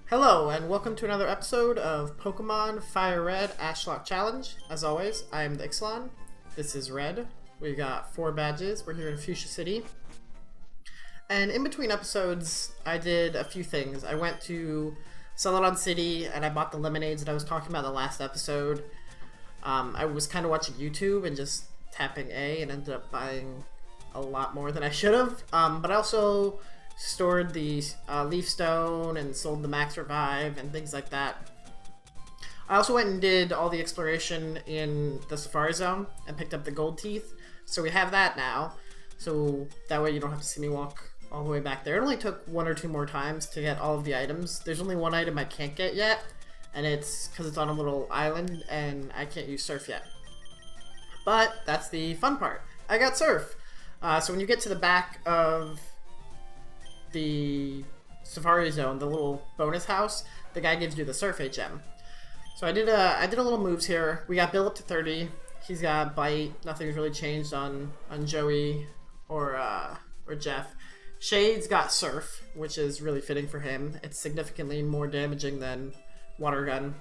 Hello, and welcome to another episode of Pokemon FireRed Ashlocke Challenge. As always, I am TheIxelan. This is Red. We got 4 badges. We're here in Fuchsia City. And in between episodes, I did a few things. I went to Celadon City, and I bought the lemonades that I was talking about in the last episode. I was kind of watching YouTube and just tapping A and ended up buying a lot more than I should have. But I also stored the Leaf Stone and sold the Max Revive and things like that. I also went and did all the exploration in the Safari Zone and picked up the gold teeth. So we have that now. So that way you don't have to see me walk all the way back there. It only took 1 or 2 more times to get all of the items. There's only one item I can't get yet, and it's because it's on a little island and I can't use Surf yet. But that's the fun part. I got Surf. So when you get to the back of the Safari Zone, the little bonus house, the guy gives you the Surf HM. So I did a little moves here. We got Bill up to 30. He's got Bite. Nothing's really changed on Joey or Jeff. Shade's got Surf, which is really fitting for him. It's significantly more damaging than Water Gun,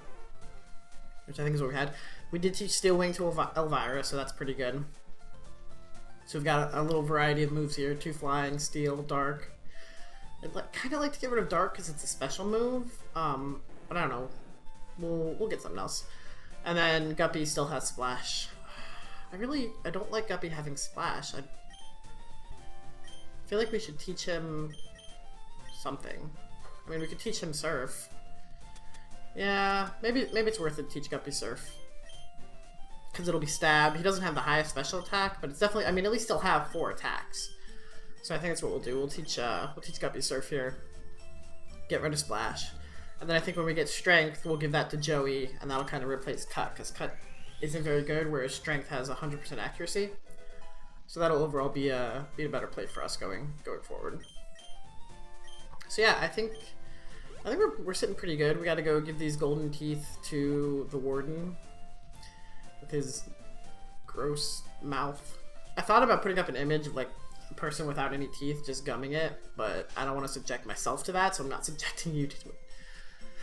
which I think is what we had. We did teach Steel Wing to Elvira, so that's pretty good. So we've got a little variety of moves here. 2 Flying, Steel, Dark. I'd kind of like to get rid of Dark because it's a special move, but I don't know. We'll get something else. And then Guppy still has Splash. I don't like Guppy having Splash. I feel like we should teach him something. I mean, we could teach him Surf. Yeah, maybe it's worth it to teach Guppy Surf. Because it'll be Stab. He doesn't have the highest special attack, but it's definitely, I mean, at least he'll have 4 attacks. So I think that's what we'll do. We'll teach Guppy Surf here. Get rid of Splash. And then I think when we get Strength, we'll give that to Joey, and that'll kind of replace Cut, because Cut isn't very good, whereas Strength has 100% accuracy. So that'll overall be a better play for us going forward. So yeah, I think we're sitting pretty good. We got to go give these golden teeth to the Warden with his gross mouth. I thought about putting up an image of like a person without any teeth just gumming it, but I don't want to subject myself to that, so I'm not subjecting you to it.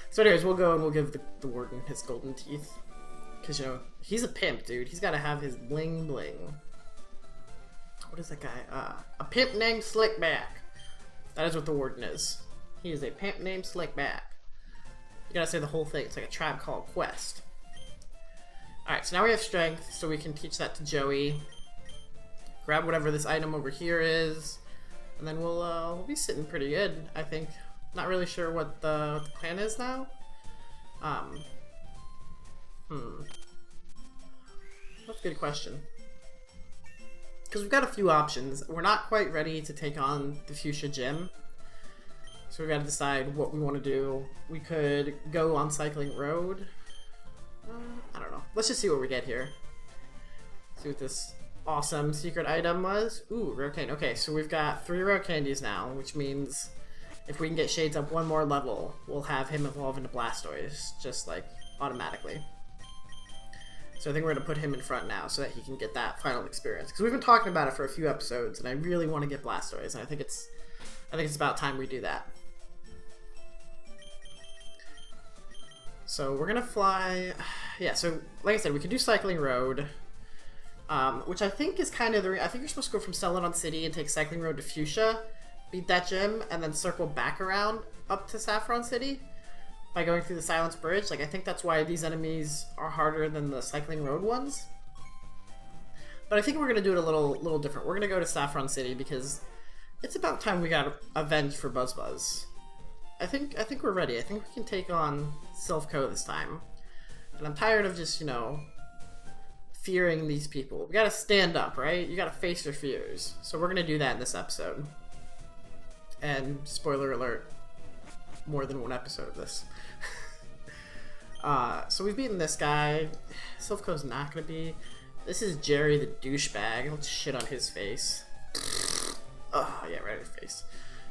So anyways, we'll go and we'll give the Warden his golden teeth. Because, you know, he's a pimp, dude. He's got to have his bling bling. What is that guy? A pimp named Slickback. That is what the Warden is. He is a pimp named Slickback. You gotta say the whole thing. It's like a Tribe Called Quest. Alright, so now we have Strength, so we can teach that to Joey. Grab whatever this item over here is. And then we'll be sitting pretty good, I think. Not really sure what the plan is now. That's a good question. Because we've got a few options. We're not quite ready to take on the Fuchsia Gym. So we've got to decide what we want to do. We could go on Cycling Road. I don't know. Let's just see what we get here. See what this awesome secret item was. Ooh, rare candy. Okay, so we've got 3 rare candies now, which means if we can get Shades up 1 more level, we'll have him evolve into Blastoise, just like automatically. So I think we're going to put him in front now so that he can get that final experience. Because we've been talking about it for a few episodes, and I really want to get Blastoise, and I think it's about time we do that. So we're going to fly... Yeah, so like I said, we could do Cycling Road, which I think is kind of the... I think you're supposed to go from Celadon City and take Cycling Road to Fuchsia, beat that gym, and then circle back around up to Saffron City by going through the Silence Bridge. Like, I think that's why these enemies are harder than the Cycling Road ones. But I think we're going to do it a little different. We're going to go to Saffron City because it's about time we got avenged for Buzz. I think we're ready. I think we can take on Silph this time. And I'm tired of just, you know, fearing these people. We got to stand up, right? You got to face your fears. So we're going to do that in this episode. And spoiler alert, more than 1 episode of this. So we've beaten this guy. Silph's not gonna be. This is Jerry the douchebag. Let's shit on his face. Oh yeah, right on his face.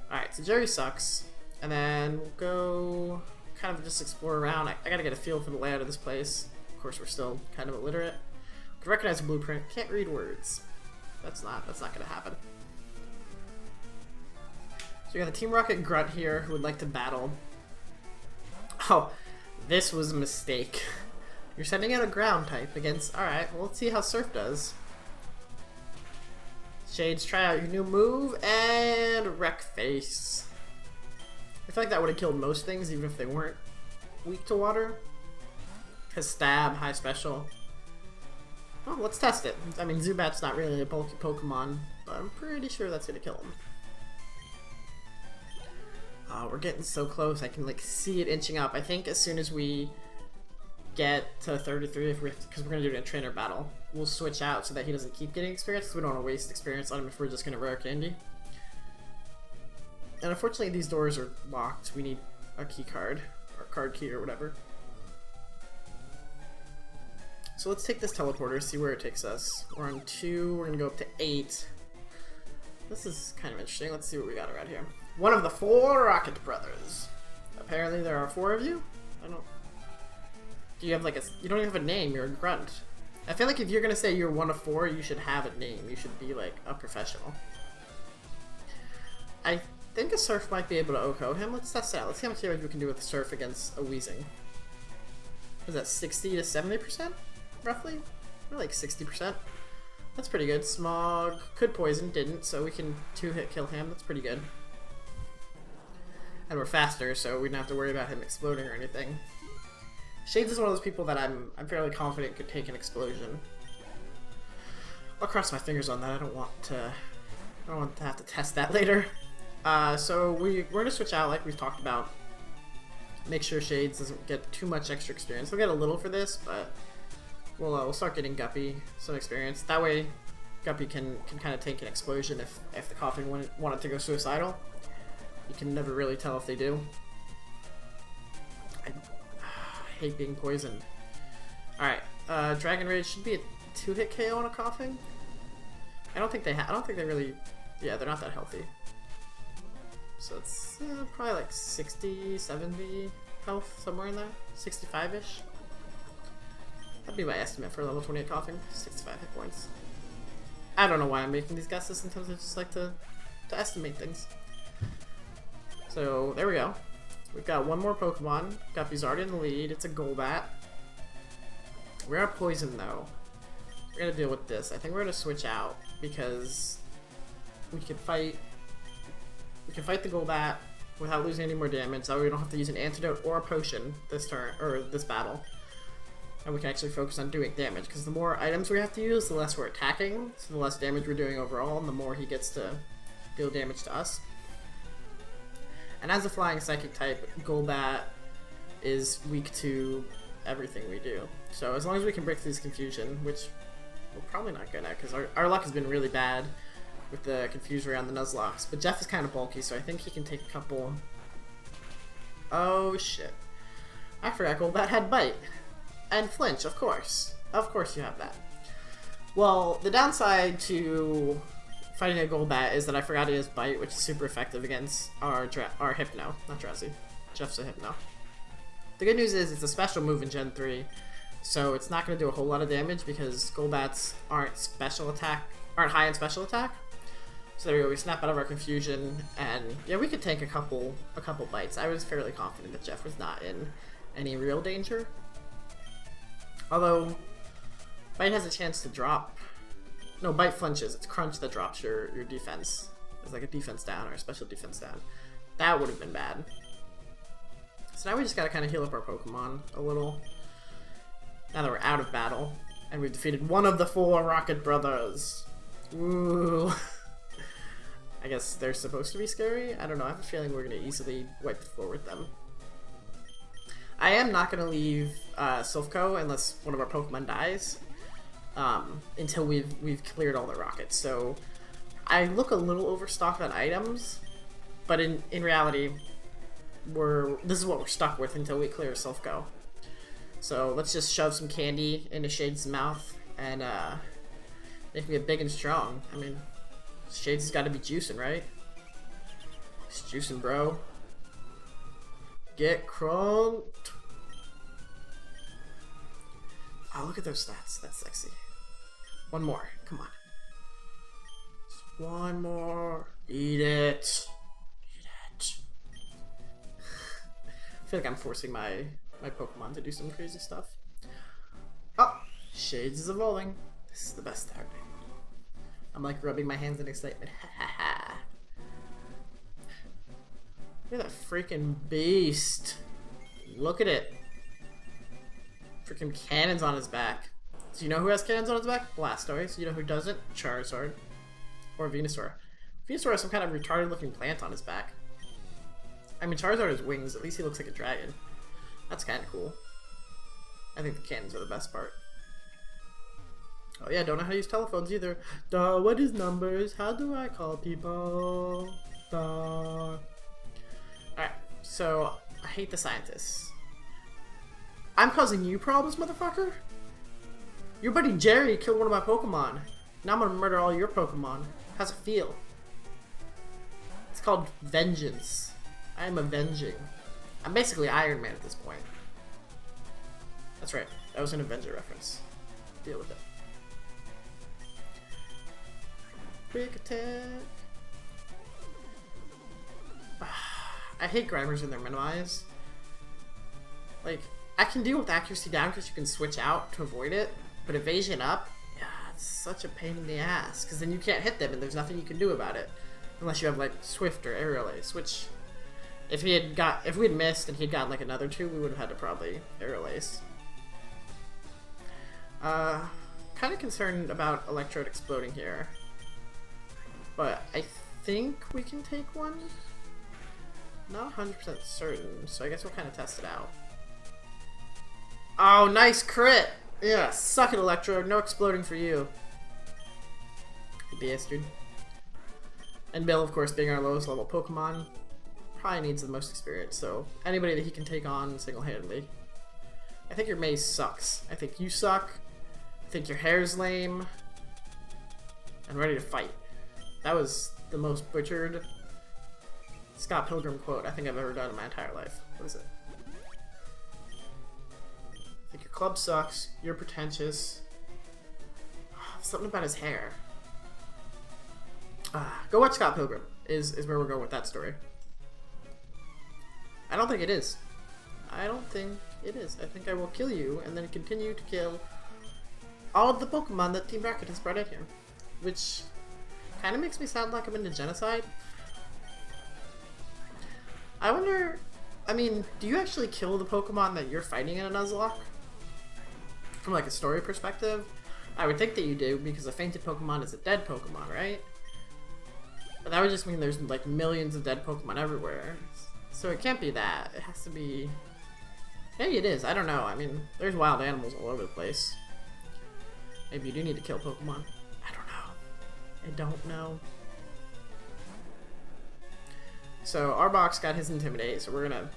Alright, so Jerry sucks. And then we'll go kind of just explore around. I gotta get a feel for the layout of this place. Of course, we're still kind of illiterate. Can recognize a blueprint. Can't read words. That's not gonna happen. So we got the Team Rocket Grunt here who would like to battle. Oh, this was a mistake. You're sending out a ground type against... Alright, well, let's see how Surf does. Shades, try out your new move, and Wreck Face. I feel like that would have killed most things, even if they weren't weak to water. Because Stab, high special. Oh, let's test it. I mean, Zubat's not really a bulky Pokemon, but I'm pretty sure that's gonna kill him. Oh, we're getting so close. I can like see it inching up. I think as soon as we get to 33, because we're gonna do it in a trainer battle, we'll switch out so that he doesn't keep getting experience. Because we don't want to waste experience on him if we're just gonna rare candy. And unfortunately, these doors are locked. We need a key card or card key or whatever. So let's take this teleporter, see where it takes us. We're on 2, we're gonna go up to 8. This is kind of interesting. Let's see what we got around here. One of the 4 Rocket Brothers. Apparently there are 4 of you? I don't... Do you have like a... You don't even have a name, you're a grunt. I feel like if you're gonna say you're one of 4, you should have a name. You should be like a professional. I think a Surf might be able to OHKO him. Let's test it out. Let's see how much damage we can do with a Surf against a Weezing. Is that 60 to 70%? Roughly? Or like 60%. That's pretty good. Smog could poison, didn't, so we can 2-hit kill him. That's pretty good. And we're faster, so we don't have to worry about him exploding or anything. Shades is one of those people that I'm fairly confident could take an explosion. I'll cross my fingers on that. I don't want to have to test that later. So we're gonna switch out like we've talked about. Make sure Shades doesn't get too much extra experience. We'll get a little for this, but we'll start getting Guppy some experience. That way, Guppy can kind of take an explosion if the Coughing wanted to go suicidal. You can never really tell if they do. I hate being poisoned. Alright, Dragon Rage should be a 2-hit KO on a Coughing. I don't think they really... Yeah, they're not that healthy. So it's probably like 60, 70 health, somewhere in there. 65-ish. That'd be my estimate for level 28 Coughing. 65 hit points. I don't know why I'm making these guesses. Sometimes I just like to estimate things. So, there we go. We've got one more Pokemon. Guppy's already in the lead. It's a Golbat. We're out of poison, though. We're gonna deal with this. I think we're gonna switch out, because we can fight the Golbat without losing any more damage. That way we don't have to use an antidote or a potion this turn, or this battle. And we can actually focus on doing damage, because the more items we have to use, the less we're attacking, so the less damage we're doing overall, and the more he gets to deal damage to us. And as a flying psychic type, Golbat is weak to everything we do. So as long as we can break through this confusion, which we're probably not gonna, because our luck has been really bad with the confuse around the Nuzlockes. But Jeff is kind of bulky, so I think he can take a couple... Oh shit. I forgot Golbat had Bite. And Flinch, of course. Of course you have that. Well, the downside to fighting a Golbat is that I forgot he has Bite, which is super effective against our Hypno. Not Drowsy. Jeff's a Hypno. The good news is it's a special move in Gen 3, so it's not going to do a whole lot of damage because Golbats aren't high in special attack. So there we go, we snap out of our confusion, and yeah, we could take a couple bites. I was fairly confident that Jeff was not in any real danger. Although, Bite has a chance to drop... No, Bite flinches. It's Crunch that drops your defense. It's like a defense down or a special defense down. That would have been bad. So now we just gotta kind of heal up our Pokemon a little. Now that we're out of battle. And we've defeated one of the 4 Rocket Brothers. Ooh. I guess they're supposed to be scary? I don't know. I have a feeling we're gonna easily wipe the floor with them. I am not going to leave Silphco unless one of our Pokemon dies until we've cleared all the rockets. So I look a little overstocked on items, but in reality, this is what we're stuck with until we clear Silphco. So let's just shove some candy into Shades' mouth and make me big and strong. I mean, Shades has got to be juicing, right? He's juicing, bro. Get crunked. Oh, look at those stats. That's sexy. One more. Come on. Just one more. Eat it. Eat it. feel like I'm forcing my Pokemon to do some crazy stuff. Oh, Shades is evolving. This is the best start. I'm like rubbing my hands in excitement. Look at that freaking beast. Look at it. Freaking cannons on his back. Do you know who has cannons on his back? Blastoise. You know who doesn't? Charizard. Or Venusaur. Venusaur has some kind of retarded looking plant on his back. I mean, Charizard has wings. At least he looks like a dragon. That's kind of cool. I think the cannons are the best part. Oh yeah, don't know how to use telephones either. Duh, what is numbers? How do I call people? Duh. Alright, so I hate the scientists. I'm causing you problems, motherfucker? Your buddy Jerry killed one of my Pokemon. Now I'm gonna murder all your Pokemon. How's it feel? It's called vengeance. I am avenging. I'm basically Iron Man at this point. That's right. That was an Avenger reference. Deal with it. Quick attack. I hate Grimers when they're minimized. Like, I can deal with accuracy down because you can switch out to avoid it, but evasion up, yeah, it's such a pain in the ass because then you can't hit them and there's nothing you can do about it unless you have like Swift or Aerial Ace, which if we had missed and he'd gotten like another 2, we would have had to probably Aerial Ace. Kind of concerned about Electrode exploding here, but I think we can take one. Not 100% certain, so I guess we'll kind of test it out. Oh, nice crit! Yeah, suck it, Electrode. No exploding for you. You bastard. And Bill, of course, being our lowest level Pokemon, probably needs the most experience, so anybody that he can take on single-handedly. I think your Maze sucks. I think you suck. I think your hair's lame. And ready to fight. That was the most butchered Scott Pilgrim quote I think I've ever done in my entire life. What is it? I think your club sucks. You're pretentious. Something about his hair. Go watch Scott Pilgrim is where we're going with that story. I don't think it is. I don't think it is. I think I will kill you and then continue to kill all of the Pokemon that Team Rocket has brought in here. Which kind of makes me sound like I'm into genocide. I wonder, I mean, do you actually kill the Pokemon that you're fighting in a Nuzlocke? From like a story perspective? I would think that you do, because a fainted Pokemon is a dead Pokemon, right? But that would just mean there's like millions of dead Pokemon everywhere. So it can't be that. It has to be... Maybe it is, I don't know. I mean, there's wild animals all over the place. Maybe you do need to kill Pokemon. I don't know. I don't know. So Arbok's got his Intimidate, so we're gonna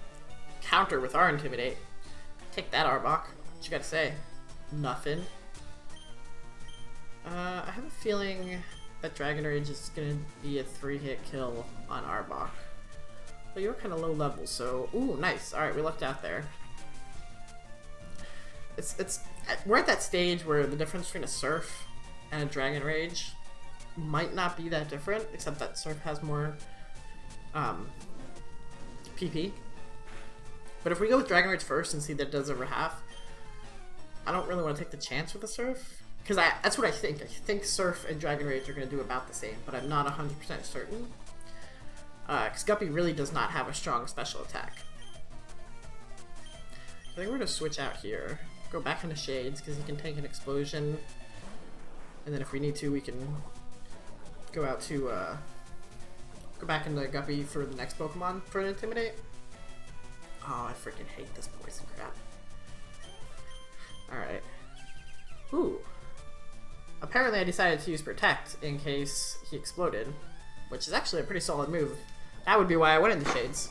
counter with our Intimidate. Take that, Arbok. What you gotta say? Nothing. I have a feeling that Dragon Rage is gonna be a 3-hit kill on Arbok. But you're kind of low level, so... Ooh, nice. Alright, we lucked out there. We're at that stage where the difference between a Surf and a Dragon Rage might not be that different, except that Surf has more PP. But if we go with Dragon Rage first and see that it does over half, I don't really want to take the chance with the Surf. Because that's what I think. I think Surf and Dragon Rage are going to do about the same, but I'm not 100% certain. Because Guppy really does not have a strong special attack. I think we're going to switch out here. Go back into Shades, because he can take an Explosion. And then if we need to, we can go out to... go back into Guppy for the next Pokemon for an Intimidate. Oh, I freaking hate this poison crap. Alright. Ooh. Apparently I decided to use Protect in case he exploded, which is actually a pretty solid move. That would be why I went into Shades.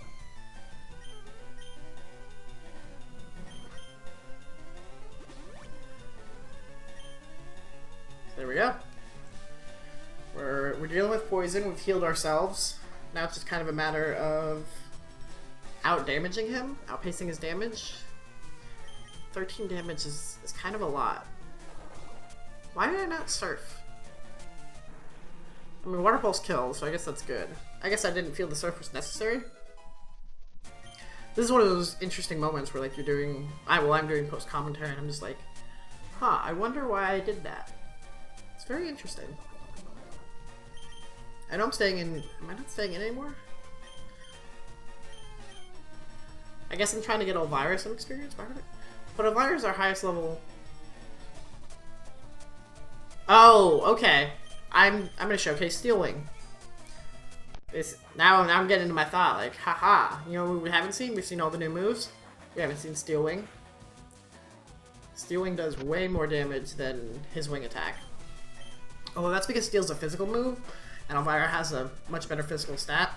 There we go. We're dealing with poison, we've healed ourselves. Now it's just kind of a matter of out-damaging him, outpacing his damage. 13 damage is kind of a lot. Why did I not Surf? I mean, Water Pulse kills, so I guess that's good. I guess I didn't feel the Surf was necessary. This is one of those interesting moments where like you're doing, I'm doing post commentary and I'm just like, huh, I wonder why I did that. It's very interesting. I know I'm staying in, am I not staying in anymore? I guess I'm trying to get Elvira some experience behind it. But Elvira's our highest level. Oh, okay. I'm gonna showcase Steel Wing. Now I'm getting into my thought, like, haha. You know what we haven't seen? We've seen all the new moves. We haven't seen Steel Wing. Steel Wing does way more damage than his wing attack. Although that's because Steel's a physical move, and Elvira has a much better physical stat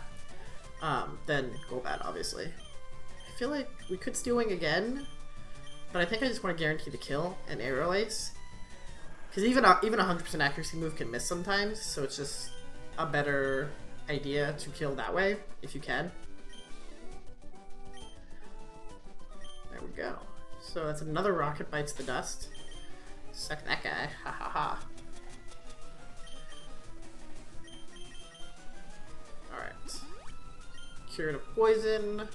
than Golbat, obviously. I feel like we could Steel Wing again, but I think I just want to guarantee the kill and Aerial Ace. Because even a 100% accuracy move can miss sometimes, so it's just a better idea to kill that way, if you can. There we go. So that's another Rocket Bites the Dust. Suck that guy. Ha ha ha. Alright. Curative Poison.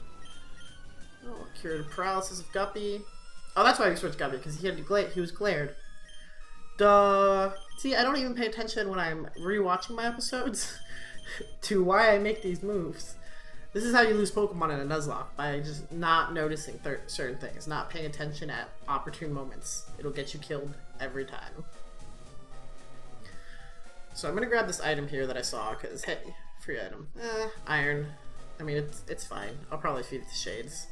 Oh, Curative Paralysis of Guppy. Oh, that's why we switched Guppy, because he was glared. Duh. See, I don't even pay attention when I'm rewatching my episodes to why I make these moves. This is how you lose Pokemon in a Nuzlocke, by just not noticing certain things, not paying attention at opportune moments. It'll get you killed every time. So I'm gonna grab this item here that I saw, because, hey, free item. Iron. I mean, it's fine. I'll probably feed it to Shades.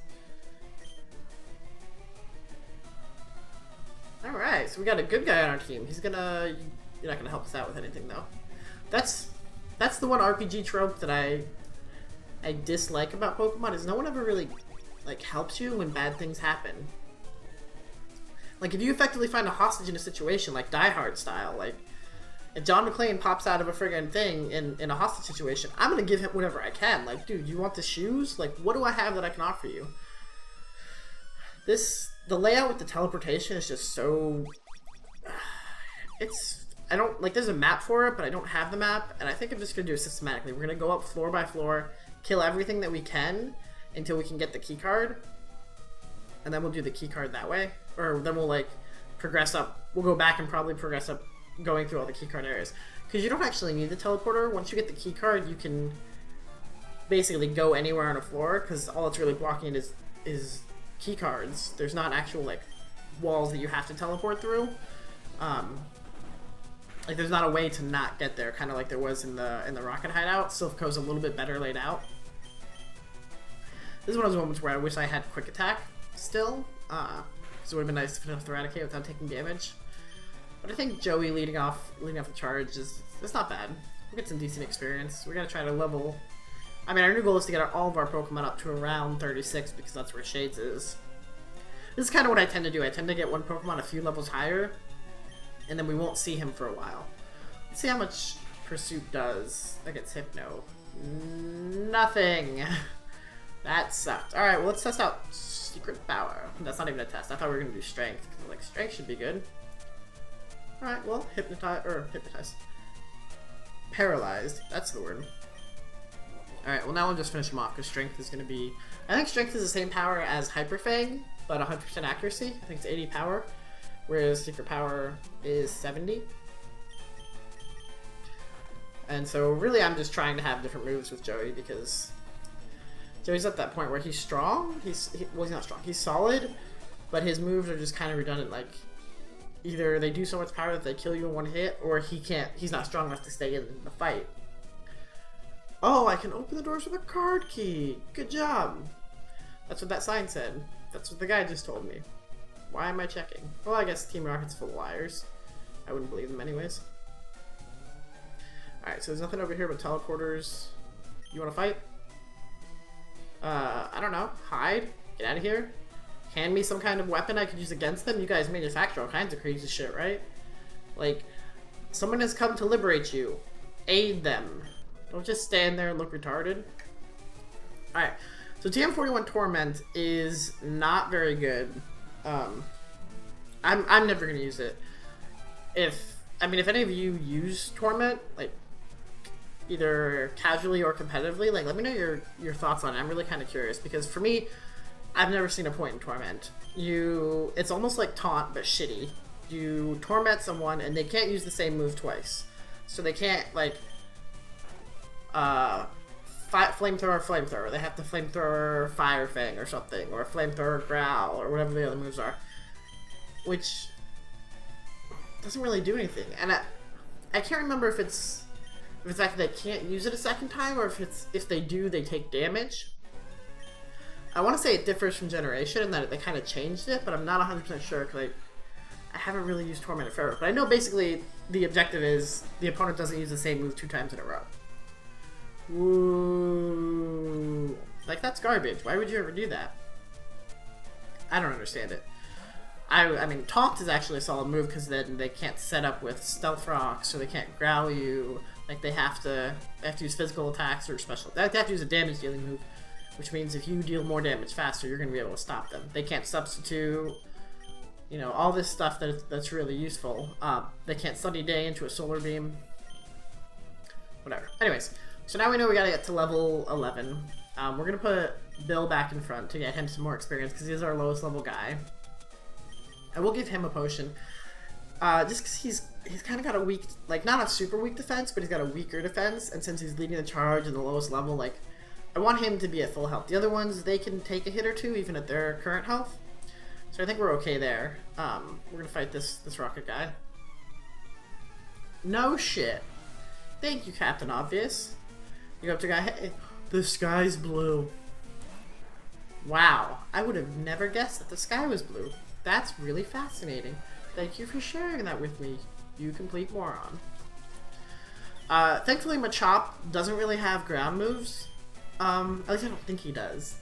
Alright, so we got a good guy on our team. You're not gonna help us out with anything, though. That's the one RPG trope that I dislike about Pokemon, is no one ever really, like, helps you when bad things happen. Like, if you effectively find a hostage in a situation, like Die Hard style, like, if John McClane pops out of a friggin' thing in a hostage situation, I'm gonna give him whatever I can. Like, dude, you want the shoes? Like, what do I have that I can offer you? The layout with the teleportation is just so... I don't... Like, there's a map for it, but I don't have the map, and I think I'm just gonna do it systematically. We're gonna go up floor by floor, kill everything that we can until we can get the key card, and then we'll do the key card that way. Or then we'll, like, progress up. We'll go back and probably progress up going through all the key card areas. Because you don't actually need the teleporter. Once you get the key card, you can basically go anywhere on a floor, because all it's really blocking it is key cards. There's not actual, like, walls that you have to teleport through. Like, there's not a way to not get there, kind of like there was in the Rocket Hideout. Silphco's a little bit better laid out. This is one of those moments where I wish I had Quick Attack still, because it would have been nice to finish off the Eradicate without taking damage. But I think Joey leading off the charge it's not bad. We'll get some decent experience. We're gonna try to level. I mean, our new goal is to get all of our Pokemon up to around 36, because that's where Shades is. This is kind of what I tend to do. I tend to get one Pokemon a few levels higher, and then we won't see him for a while. Let's see how much Pursuit does against Hypno. Nothing. That sucked. Alright, well, let's test out Secret Power. That's not even a test. I thought we were going to do Strength. Like, Strength should be good. Alright, well, Hypnotize. Paralyzed. That's the word. Alright, well, now we'll just finish him off, because Strength is going to be... I think Strength is the same power as Hyper Fang, but 100% accuracy. I think it's 80 power, whereas Secret Power is 70. And so, really, I'm just trying to have different moves with Joey, because Joey's at that point where he's strong. He's not strong. He's solid, but his moves are just kind of redundant. Like, either they do so much power that they kill you in one hit, or he's not strong enough to stay in the fight. Oh, I can open the doors with a card key. Good job. That's what that sign said. That's what the guy just told me. Why am I checking? Well, I guess Team Rocket's full of liars. I wouldn't believe them anyways. Alright, so there's nothing over here but teleporters. You wanna fight? I don't know. Hide? Get out of here? Hand me some kind of weapon I could use against them? You guys manufacture all kinds of crazy shit, right? Like, someone has come to liberate you. Aid them. Don't just stand there and look retarded. Alright, so TM41 Torment is not very good. I'm never gonna use it. If any of you use Torment, like, either casually or competitively, like, let me know your thoughts on it. I'm really kind of curious, because for me, I've never seen a point in Torment. It's almost like Taunt, but shitty. You torment someone, and they can't use the same move twice. So they can't, like, flamethrower. They have to flamethrower Fire Fang or something, or flamethrower Growl, or whatever the other moves are. Which doesn't really do anything. And I can't remember if it's like they can't use it a second time, or if they do, they take damage. I want to say it differs from Generation, and that they kind of changed it, but I'm not 100% sure, because I haven't really used Torment forever. But I know basically the objective is the opponent doesn't use the same move 2 times in a row. Ooh. Like, that's garbage. Why would you ever do that? I don't understand it. I mean, Taunt is actually a solid move, because then they can't set up with Stealth Rocks, or they can't growl you. Like, they have to use physical attacks or special. They have to use a damage dealing move, which means if you deal more damage faster, you're going to be able to stop them. They can't substitute, you know, all this stuff that's really useful. They can't Sunny Day into a Solar Beam. Whatever. Anyways, so now we know we got to get to level 11. We're going to put Bill back in front to get him some more experience, because he's our lowest level guy. I will give him a potion, just because he's kind of got a weak, like, not a super weak defense, but he's got a weaker defense, and since he's leading the charge in the lowest level, like, I want him to be at full health. The other ones, they can take a hit or two, even at their current health, so I think we're okay there. We're gonna fight this rocket guy. No shit. Thank you, Captain Obvious. You go up to a guy, hey, the sky's blue. Wow, I would have never guessed that the sky was blue. That's really fascinating. Thank you for sharing that with me, you complete moron. Thankfully, Machop doesn't really have ground moves. At least I don't think he does.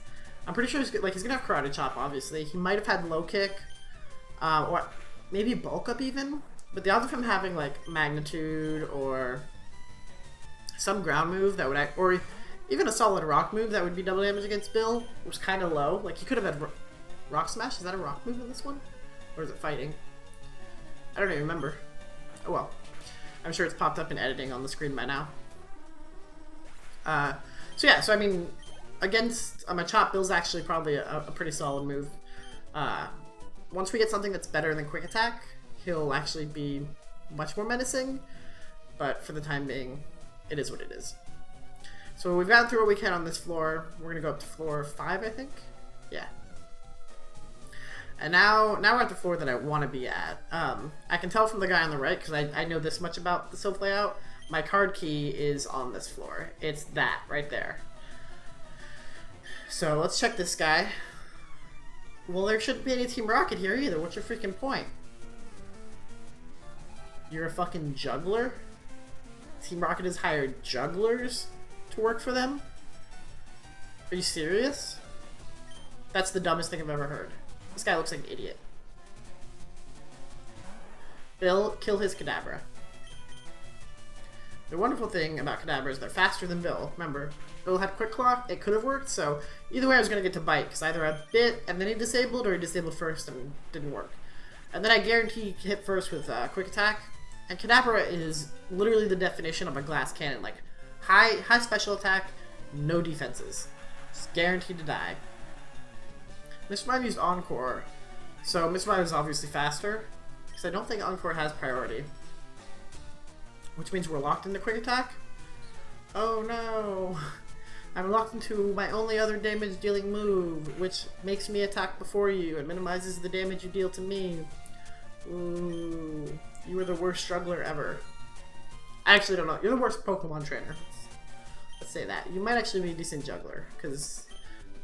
I'm pretty sure he's gonna have Karate Chop, obviously. He might have had Low Kick, or maybe Bulk Up even. But the odds of him having, like, Magnitude or some ground move that would or even a solid rock move that would be double damage against Bill was kind of low. Like, he could have had Rock Smash. Is that a rock move in this one? Or is it fighting? I don't even remember. Oh well. I'm sure it's popped up in editing on the screen by now. So yeah, so I mean, against Machop, Bill's actually probably a pretty solid move. Once we get something that's better than Quick Attack, he'll actually be much more menacing. But for the time being, it is what it is. So we've gotten through what we can on this floor. We're gonna go up to floor 5, I think. Yeah. And now we're at the floor that I want to be at. I can tell from the guy on the right, because I know this much about the Sylph layout. My card key is on this floor. It's that right there. So let's check this guy. Well, there shouldn't be any Team Rocket here either. What's your freaking point? You're a fucking juggler? Team Rocket has hired jugglers to work for them? Are you serious? That's the dumbest thing I've ever heard. This guy looks like an idiot. Bill, kill his Kadabra. The wonderful thing about Kadabra is they're faster than Bill. Remember, Bill had Quick Claw, it could have worked, so either way I was going to get to Bite, because either I bit and then he disabled, or he disabled first and didn't work. And then I guarantee he hit first with Quick Attack, and Kadabra is literally the definition of a glass cannon, like high special attack, no defenses. Just guaranteed to die. Mr. Mime used Encore, so Mr. Mime is obviously faster, because I don't think Encore has priority. Which means we're locked into Quick Attack? Oh no! I'm locked into my only other damage dealing move, which makes me attack before you and minimizes the damage you deal to me. Ooh, you are the worst struggler ever. I actually don't know. You're the worst Pokemon trainer. Let's say that. You might actually be a decent juggler, because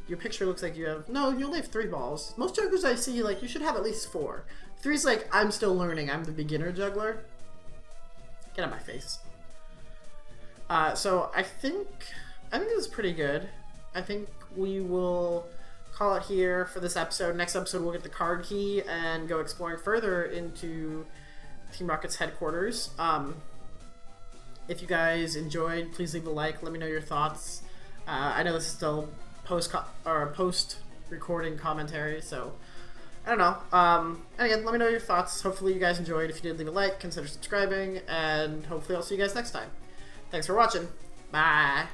your picture looks like you have... No, you only have 3 balls. Most jugglers I see, like, you should have at least 4. 3's like, I'm still learning. I'm the beginner juggler. Get out of my face. So I think this is pretty good. I think we will call it here for this episode. Next episode we'll get the card key and go exploring further into Team Rocket's headquarters. If you guys enjoyed, please leave a like. Let me know your thoughts. I know this is still post recording commentary, so I don't know. And again, let me know your thoughts. Hopefully you guys enjoyed. If you did, leave a like, consider subscribing, and hopefully I'll see you guys next time. Thanks for watching. Bye.